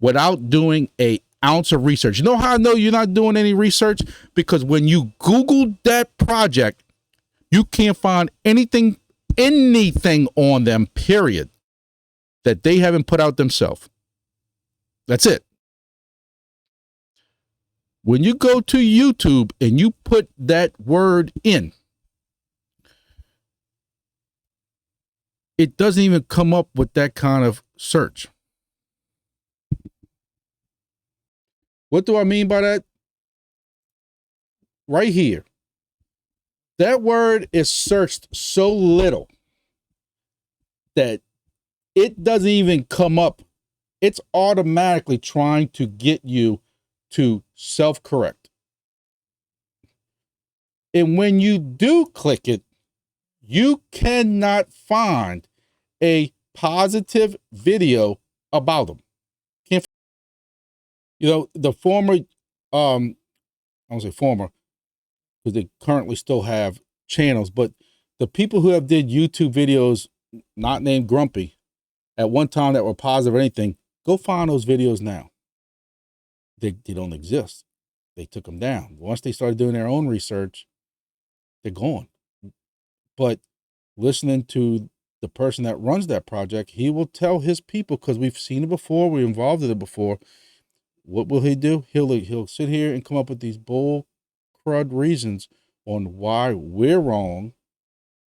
without doing an ounce of research? You know how I know you're not doing any research? Because when you Google that project, you can't find anything on them, period, that they haven't put out themselves. That's it. When you go to YouTube and you put that word in, it doesn't even come up with that kind of search. What do I mean by that? Right here. That word is searched so little that it doesn't even come up. It's automatically trying to get you to self-correct. And when you do click it, you cannot find a positive video about them. Can't, you know, the former, I won't say former, because they currently still have channels, but the people who have did YouTube videos, not named Grumpy, at one time that were positive or anything, go find those videos now. They don't exist. They took them down. Once they started doing their own research, they're gone. But listening to the person that runs that project, he will tell his people, because we've seen it before, we're involved in it before. What will he do? He'll sit here and come up with these bull crud reasons on why we're wrong,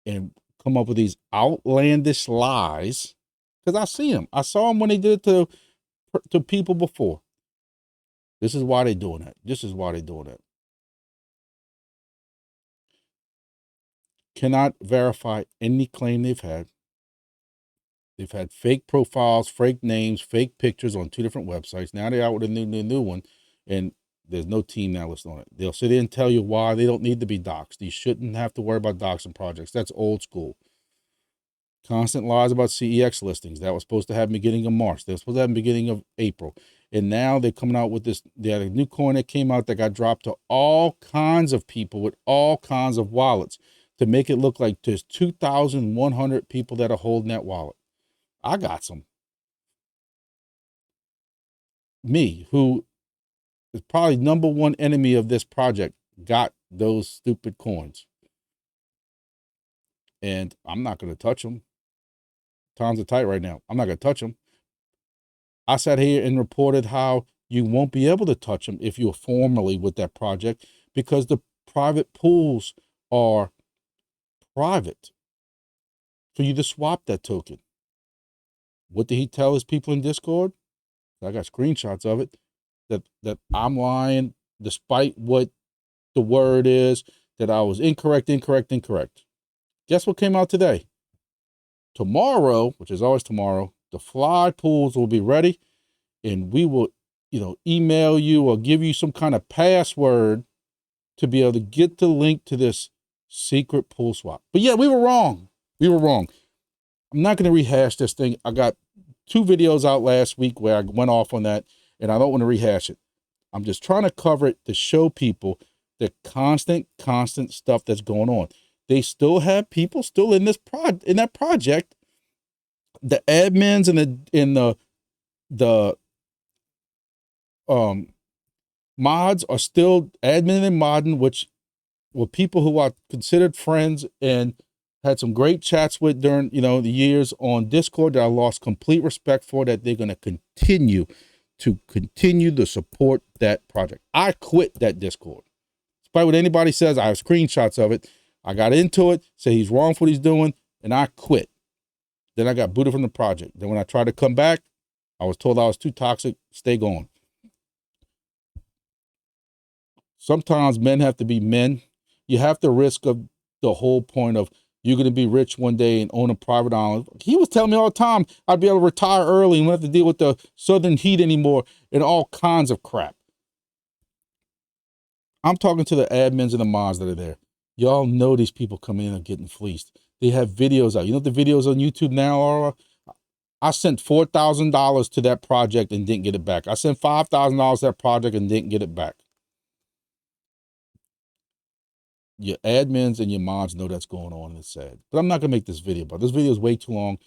and come up with these outlandish lies. Because I see him. I saw him when he did it to people before. This is why they're doing that. This is why they're doing that. Cannot verify any claim they've had. They've had fake profiles, fake names, fake pictures on 2 different websites. Now they're out with a new one, and there's no team now listed on it. They'll sit there and tell you why they don't need to be doxxed. You shouldn't have to worry about doxing projects. That's old school. Constant lies about CEX listings. That was supposed to happen beginning of March. They were supposed to happen beginning of April. And now they're coming out with this. They had a new coin that came out that got dropped to all kinds of people with all kinds of wallets to make it look like there's 2,100 people that are holding that wallet. I got some. Me, who is probably #1 enemy of this project, got those stupid coins. And I'm not going to touch them. Times are tight right now. I'm not going to touch them. I sat here and reported how you won't be able to touch them if you're formally with that project, because the private pools are private for you to swap that token. What did he tell his people in Discord? I got screenshots of it, that I'm lying, despite what the word is, that I was incorrect. Guess what came out today? Tomorrow, which is always tomorrow, the fly pools will be ready, and we will, email you or give you some kind of password to be able to get the link to this secret pool swap. But yeah, we were wrong. I'm not going to rehash this thing. I got 2 videos out last week where I went off on that, and I don't want to rehash it. I'm just trying to cover it to show people the constant stuff that's going on. They still have people still in that project. The admins and the mods are still admin and modding, which were people who are considered friends and had some great chats with during, the years on Discord that I lost complete respect for, that they're going to continue to support that project. I quit that Discord. Despite what anybody says, I have screenshots of it. I got into it, say he's wrong for what he's doing, and I quit. Then I got booted from the project. Then when I tried to come back, I was told I was too toxic. Stay gone. Sometimes men have to be men. You have to risk of the whole point of you're going to be rich one day and own a private island. He was telling me all the time I'd be able to retire early and wouldn't have to deal with the southern heat anymore and all kinds of crap. I'm talking to the admins and the mods that are there. Y'all know these people coming in and getting fleeced. They have videos out. You know what the videos on YouTube now are? I sent $4,000 to that project and didn't get it back. I sent $5,000 to that project and didn't get it back. Your admins and your mods know that's going on, and it's sad. But I'm not going to make this video, but this video is way too long.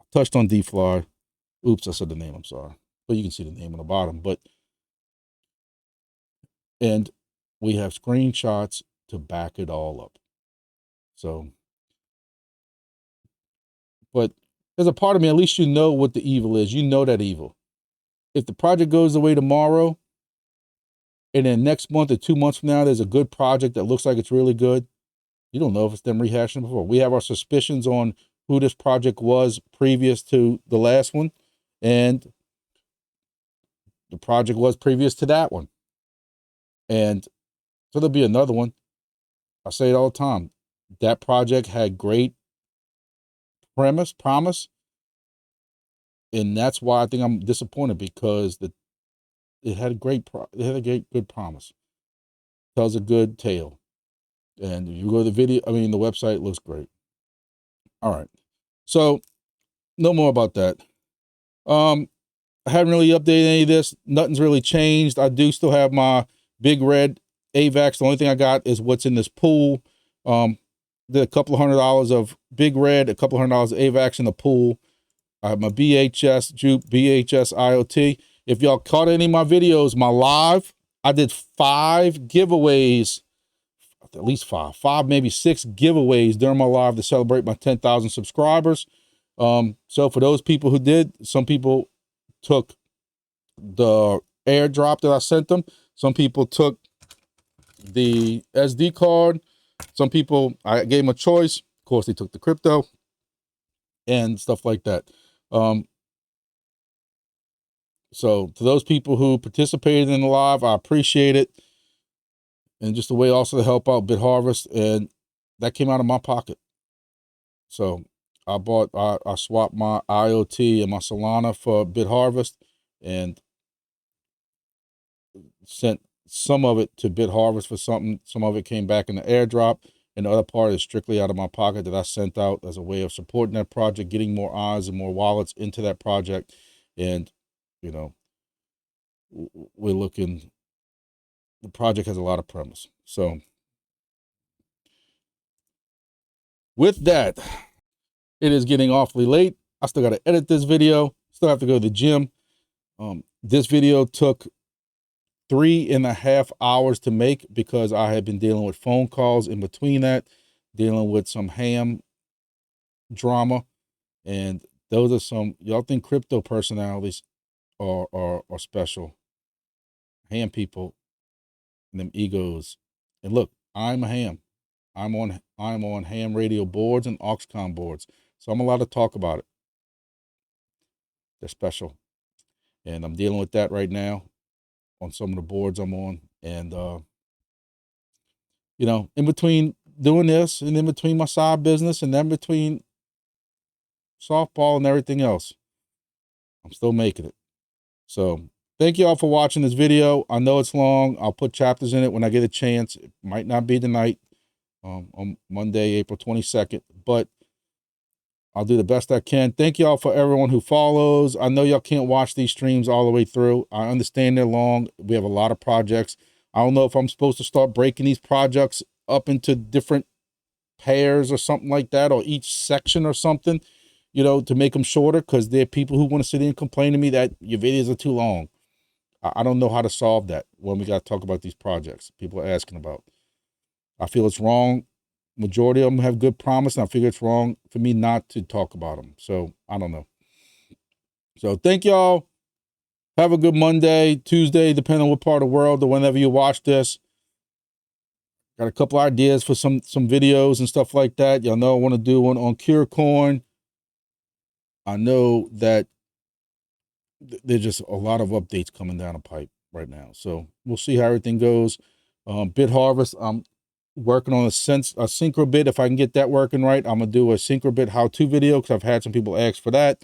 I touched on DEFLI. Oops, I said the name, I'm sorry. But you can see the name on the bottom. And we have screenshots to back it all up. So, but there's a part of me, at least you know what the evil is. You know that evil. If the project goes away tomorrow, and then next month or 2 months from now, there's a good project that looks like it's really good, you don't know if it's them rehashing before. We have our suspicions on who this project was previous to the last one, and the project was previous to that one. And so there'll be another one. I say it all the time. That project had great promise. And that's why I think I'm disappointed, because it had a good promise. Tells a good tale. And you go to the the website looks great. All right. So no more about that. I haven't really updated any of this. Nothing's really changed. I do still have my big red AVAX. The only thing I got is what's in this pool. Did a couple of $100 of big red, a couple of $100 of AVAX in the pool. I have my BHS Juke, BHS IoT. If y'all caught any of my videos, my live, I did 5 giveaways, at least five, maybe 6 giveaways during my live to celebrate my 10,000 subscribers. So for those people who did, some people took the airdrop that I sent them. Some people took the SD card. Some people, I gave them a choice. Of course, they took the crypto and stuff like that. So to those people who participated in the live, I appreciate it. And just a way also to help out Bitharvest, and that came out of my pocket. So I swapped my IoT and my Solana for Bitharvest and sent some of it to Bitharvest for something. Some of it came back in the airdrop, and the other part is strictly out of my pocket that I sent out as a way of supporting that project, getting more eyes and more wallets into that project. And, you know, we're looking, the project has a lot of promise. So with that, it is getting awfully late. I still got to edit this video. Still have to go to the gym. This video took 3.5 hours to make because I had been dealing with phone calls in between that, dealing with some ham drama. And those are some, y'all think crypto personalities are special. Ham people and them egos. And look, I'm a ham. I'm on ham radio boards and Auxcom boards. So I'm allowed to talk about it. They're special. And I'm dealing with that right now on some of the boards I'm on. And, you know, in between doing this and in between my side business and then between softball and everything else, I'm still making it. So thank you all for watching this video. I know it's long. I'll put chapters in it when I get a chance. It might not be tonight, on Monday, April 22nd, but I'll do the best I can. Thank you all for everyone who follows. I know y'all can't watch these streams all the way through. I understand they're long. We have a lot of projects. I don't know if I'm supposed to start breaking these projects up into different pairs or something like that, or each section or something, you know, to make them shorter, because there are people who want to sit in and complain to me that your videos are too long. I don't know how to solve that when we got to talk about these projects people are asking about. I feel it's wrong. Majority of them have good promise, and I figure it's wrong for me not to talk about them. So I don't know. So thank y'all. Have a good Monday, Tuesday, depending on what part of the world or whenever you watch this. Got a couple ideas for some videos and stuff like that. Y'all know I want to do one on CureCoin. I know that there's just a lot of updates coming down the pipe right now. So we'll see how everything goes. Bitharvest, I'm working on a Syncrobit. If I can get that working right, I'm going to do a Syncrobit how-to video, because I've had some people ask for that.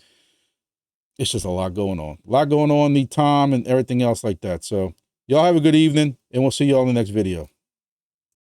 It's just a lot going on. A lot going on, need time and everything else like that. So y'all have a good evening, and we'll see y'all in the next video.